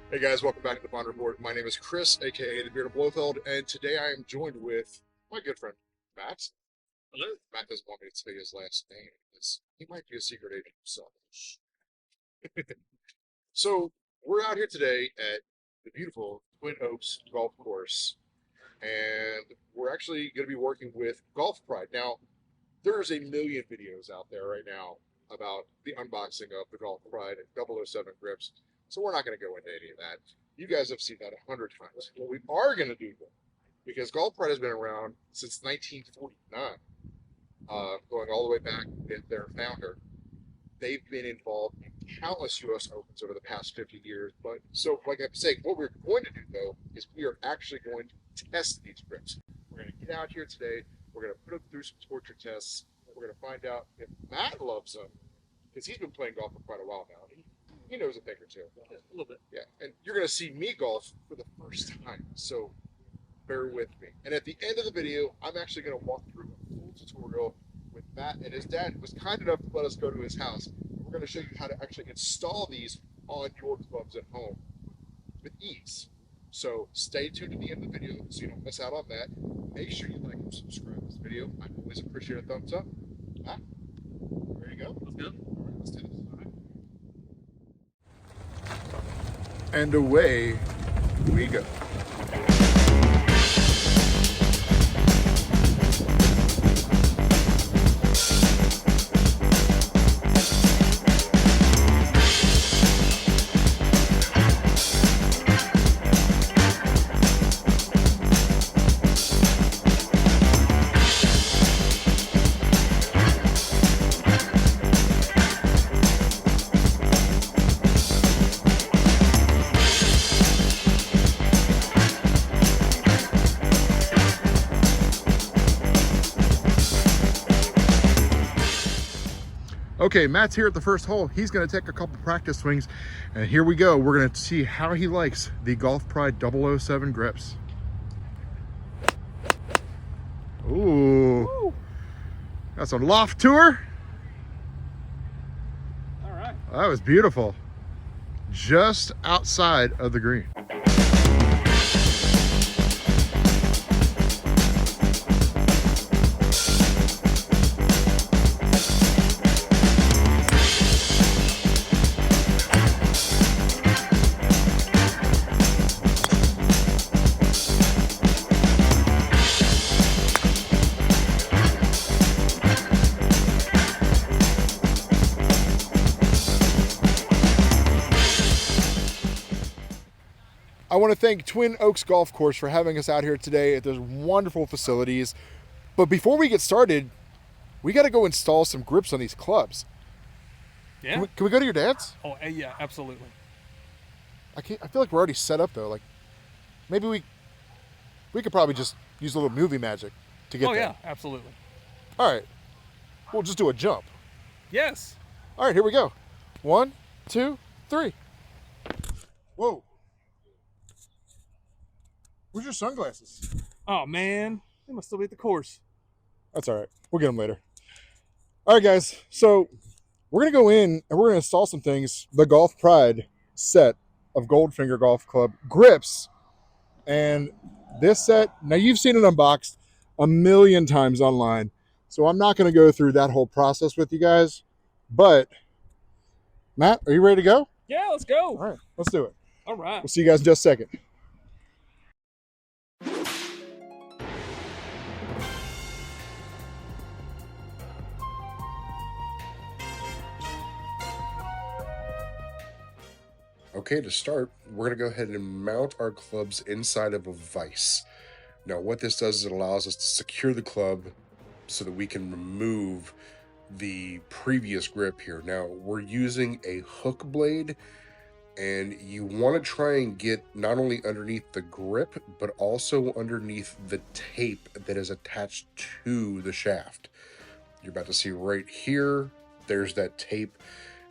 Hey guys, welcome back to the Bond Report. My name is Chris, aka the Beard of Blofeld, and today I am joined with my good friend Matt. Hello. Matt doesn't want me to say his last name because he might be a secret agent himself. So we're out here today at the beautiful Twin Oaks Golf Course, and we're actually going to be working with Golf Pride. Now, there's a million videos out there right now about the unboxing of the Golf Pride 007 grips, so we're not going to go into any of that. You guys have seen that 100 times. What we are going to do, though, because Golf Pride has been around since 1949, going all the way back with their founder. They've been involved in countless U.S. Opens over the past 50 years. But so, like I'm saying, what we're going to do though is we are actually going to test these grips. We're going to get out here today. We're going to put them through some torture tests. We're going to find out if Matt loves them because he's been playing golf for quite a while now. He knows a thing or two. Yeah, a little bit. Yeah, and you're going to see me golf for the first time. So bear with me. And at the end of the video, I'm actually going to walk through a full tutorial with Matt and his dad, who was kind enough to let us go to his house. We're going to show you how to actually install these on your clubs at home with ease. So stay tuned to the end of the video so you don't miss out on that. Make sure you like and subscribe to this video. I always appreciate a thumbs up. Matt, ready to go? Let's go. All right, let's do this. And away we go. Okay, Matt's here at the first hole. He's going to take a couple practice swings, and here we go. We're going to see how he likes the Golf Pride 007 grips. Ooh. That's a loft tour. All right. That was beautiful. Just outside of the green. I want to thank Twin Oaks Golf Course for having us out here today at those wonderful facilities. But before we get started, we got to go install some grips on these clubs. Yeah. Can we go to your dad's? Oh, yeah, absolutely. I feel like we're already set up though. Like maybe we could probably just use a little movie magic to get Oh, there. yeah, absolutely. All right. We'll just do a jump. Yes. All right, here we go. 1, 2, 3. Whoa. Where's your sunglasses? Oh, man. They must still be at the course. That's all right. We'll get them later. All right, guys. So we're going to go in and we're going to install some things. The Golf Pride set of Goldfinger Golf Club grips. And this set, now you've seen it unboxed a million times online. So I'm not going to go through that whole process with you guys. But Matt, are you ready to go? Yeah, let's go. All right, let's do it. All right. We'll see you guys in just a second. Okay, to start, we're going to go ahead and mount our clubs inside of a vise. Now, what this does is it allows us to secure the club so that we can remove the previous grip here. Now, we're using a hook blade, and you want to try and get not only underneath the grip, but also underneath the tape that is attached to the shaft. You're about to see right here, there's that tape.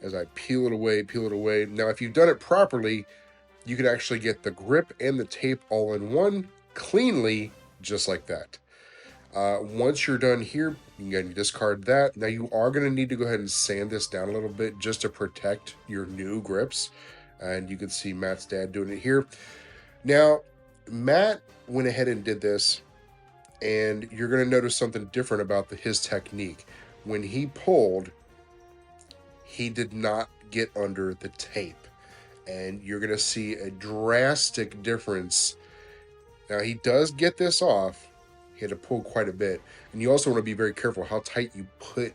As I peel it away. Now, if you've done it properly, you can actually get the grip and the tape all in one cleanly, just like that. Once you're done here, you can discard that. Now, you are going to need to go ahead and sand this down a little bit just to protect your new grips. And you can see Matt's dad doing it here. Now, Matt went ahead and did this, and you're going to notice something different about his technique. When he pulled, he did not get under the tape. And you're going to see a drastic difference. Now, he does get this off. He had to pull quite a bit. And you also want to be very careful how tight you put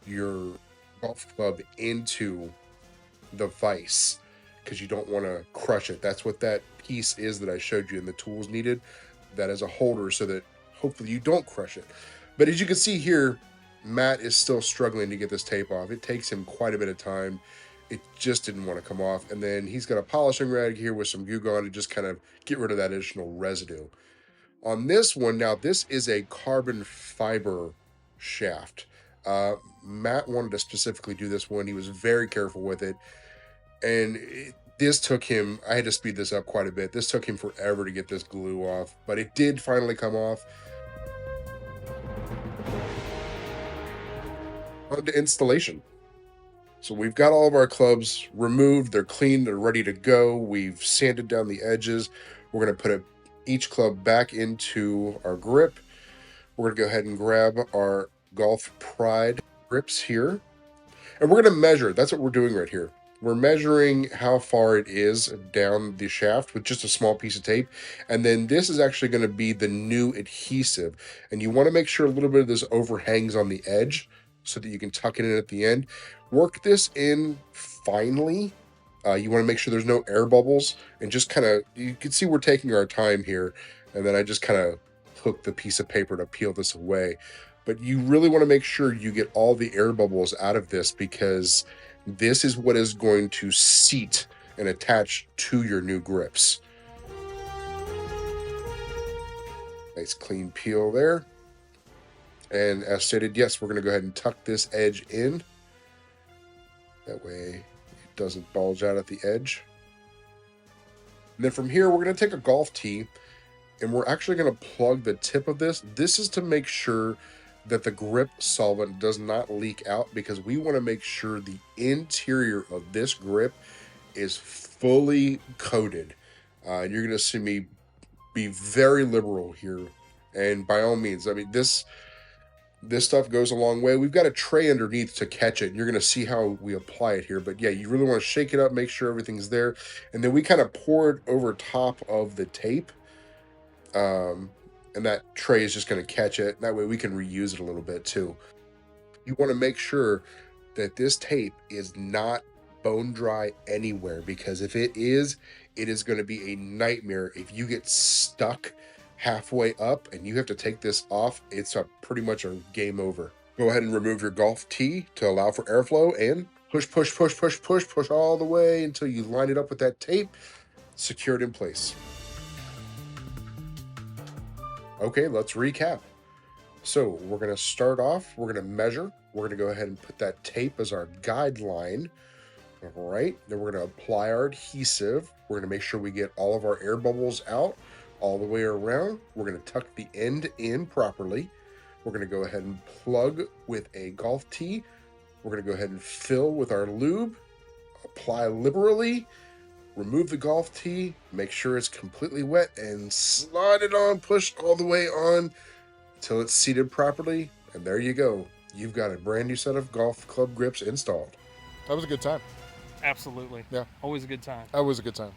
your golf club into the vise, because you don't want to crush it. That's what that piece is that I showed you, and the tools needed. That is a holder so that hopefully you don't crush it. But as you can see here, Matt is still struggling to get this tape off. It takes him quite a bit of time. It just didn't want to come off. And then he's got a polishing rag here with some Goo Gone to just kind of get rid of that additional residue. On this one, now this is a carbon fiber shaft. Matt wanted to specifically do this one. He was very careful with it. And this took him, I had to speed this up quite a bit. This took him forever to get this glue off, but it did finally come off. On to installation. So we've got all of our clubs removed. They're clean. They're ready to go. We've sanded down the edges. We're going to put each club back into our grip. We're going to go ahead and grab our Golf Pride grips here. And we're going to measure. That's what we're doing right here. We're measuring how far it is down the shaft with just a small piece of tape. And then this is actually going to be the new adhesive. And you want to make sure a little bit of this overhangs on the edge so that you can tuck it in at the end. Work this in finely. You want to make sure there's no air bubbles, and just kind of, you can see we're taking our time here. And then I just kind of hook the piece of paper to peel this away. But you really want to make sure you get all the air bubbles out of this, because this is what is going to seat and attach to your new grips. Nice clean peel there. And as stated, yes, we're going to go ahead and tuck this edge in. That way it doesn't bulge out at the edge. And then from here, we're going to take a golf tee, and we're actually going to plug the tip of this. This is to make sure that the grip solvent does not leak out, because we want to make sure the interior of this grip is fully coated. You're going to see me be very liberal here, and by all means, I mean, this stuff goes a long way. We've got a tray underneath to catch it, and you're going to see how we apply it here. But yeah, you really want to shake it up, make sure everything's there, and then we kind of pour it over top of the tape. And that tray is just going to catch it. That way we can reuse it a little bit too. You want to make sure that this tape is not bone dry anywhere, because if it is going to be a nightmare. If you get stuck halfway up and you have to take this off, it's pretty much a game over. Go ahead and remove your golf tee to allow for airflow, and push all the way until you line it up with that tape, secure it in place. Okay, let's recap. So we're going to start off, we're going to measure, we're going to go ahead and put that tape as our guideline. All right, then we're going to apply our adhesive. We're going to make sure we get all of our air bubbles out all the way around. We're going to tuck the end in properly. We're going to go ahead and plug with a golf tee. We're going to go ahead and fill with our lube, apply liberally, remove the golf tee, make sure it's completely wet, and slide it on, push all the way on until it's seated properly. And there you go. You've got a brand new set of golf club grips installed. That was a good time. Absolutely. Yeah. Always a good time. That was a good time.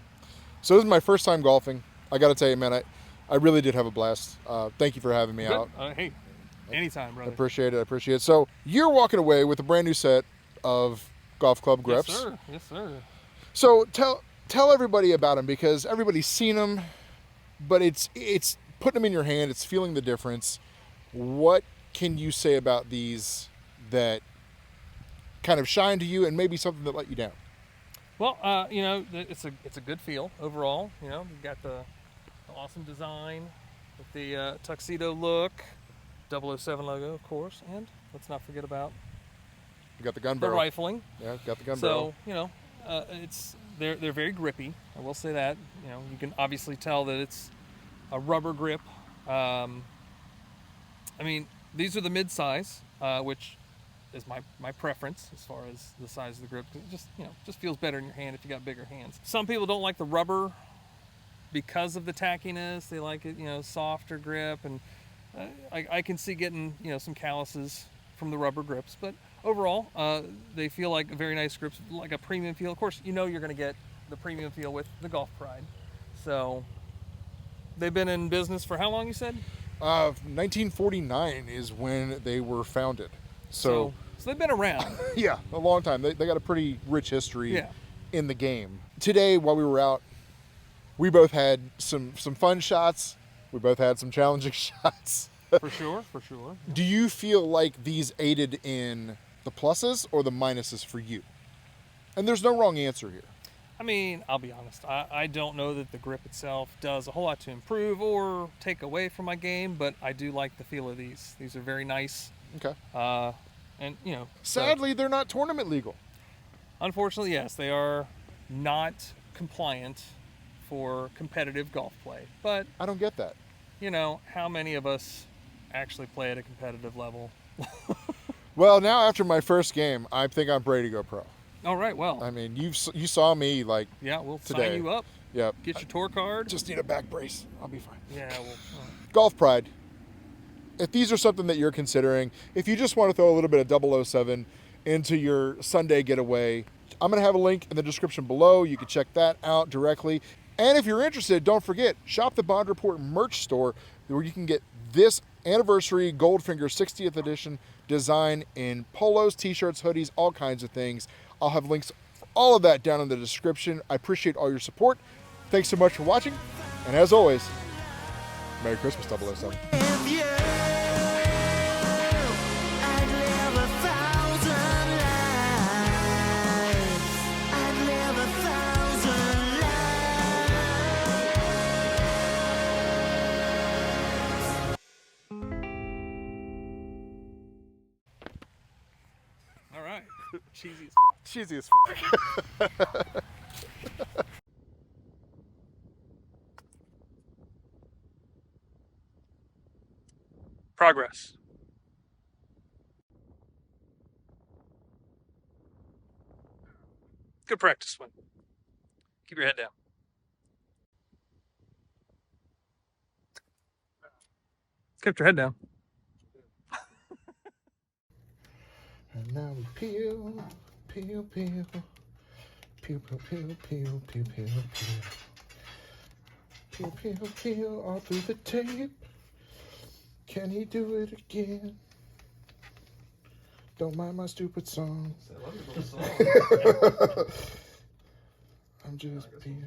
So this is my first time golfing. I got to tell you, man, I really did have a blast. Thank you for having me out. Hey, anytime, brother. I appreciate it. So you're walking away with a brand new set of golf club grips. Yes, sir. Yes, sir. So tell everybody about them, because everybody's seen them, but it's putting them in your hand. It's feeling the difference. What can you say about these that kind of shine to you, and maybe something that let you down? Well, it's a good feel overall. You know, you've got the awesome design with the tuxedo look, 007 logo, of course, and let's not forget about You got the gun the barrel. rifling. Yeah, got the gun So barrel. they're very grippy. I will say that. You know, you can obviously tell that it's a rubber grip. I mean, these are the mid-size, which is my preference as far as the size of the grip. It just feels better in your hand if you got bigger hands. Some people don't like the rubber because of the tackiness. They like it, softer grip, and I can see getting some calluses from the rubber grips, but overall they feel like very nice grips, like a premium feel. Of course, you're going to get the premium feel with the Golf Pride. So they've been in business for how long, you said? 1949 is when they were founded. So they've been around. Yeah, a long time. They got a pretty rich history Yeah. in the game. Today, while we were out, we both had some fun shots. We both had some challenging shots. For sure. Do you feel like these aided in the pluses or the minuses for you? And there's no wrong answer here. I mean, I'll be honest. I don't know that the grip itself does a whole lot to improve or take away from my game, but I do like the feel of these. These are very nice. Okay. And sadly, they're not tournament legal. Unfortunately, yes, they are not compliant for competitive golf play. But I don't get that. How many of us actually play at a competitive level? Well, now after my first game, I think I'm ready to go pro. All right, well. I mean, you saw me like yeah, we'll today. Sign you up. Yep. Get your tour card. Just need a back brace. I'll be fine. Yeah, well. Golf Pride. If these are something that you're considering, if you just want to throw a little bit of 007 into your Sunday getaway, I'm going to have a link in the description below. You can check that out directly. And if you're interested, don't forget, shop the Bond Report merch store where you can get this anniversary Goldfinger 60th edition design in polos, t-shirts, hoodies, all kinds of things. I'll have links for all of that down in the description. I appreciate all your support. Thanks so much for watching. And as always, Merry Christmas, 007. All right. Cheesy as Cheesy as Progress. Good practice swing. Keep your head down. Kept your head down. And now we peel, peel, peel, peel, peel, peel, peel, peel, peel, peel, peel, peel, peel, all through the tape. Can he do it again? Don't mind my stupid song. I'm just peeling.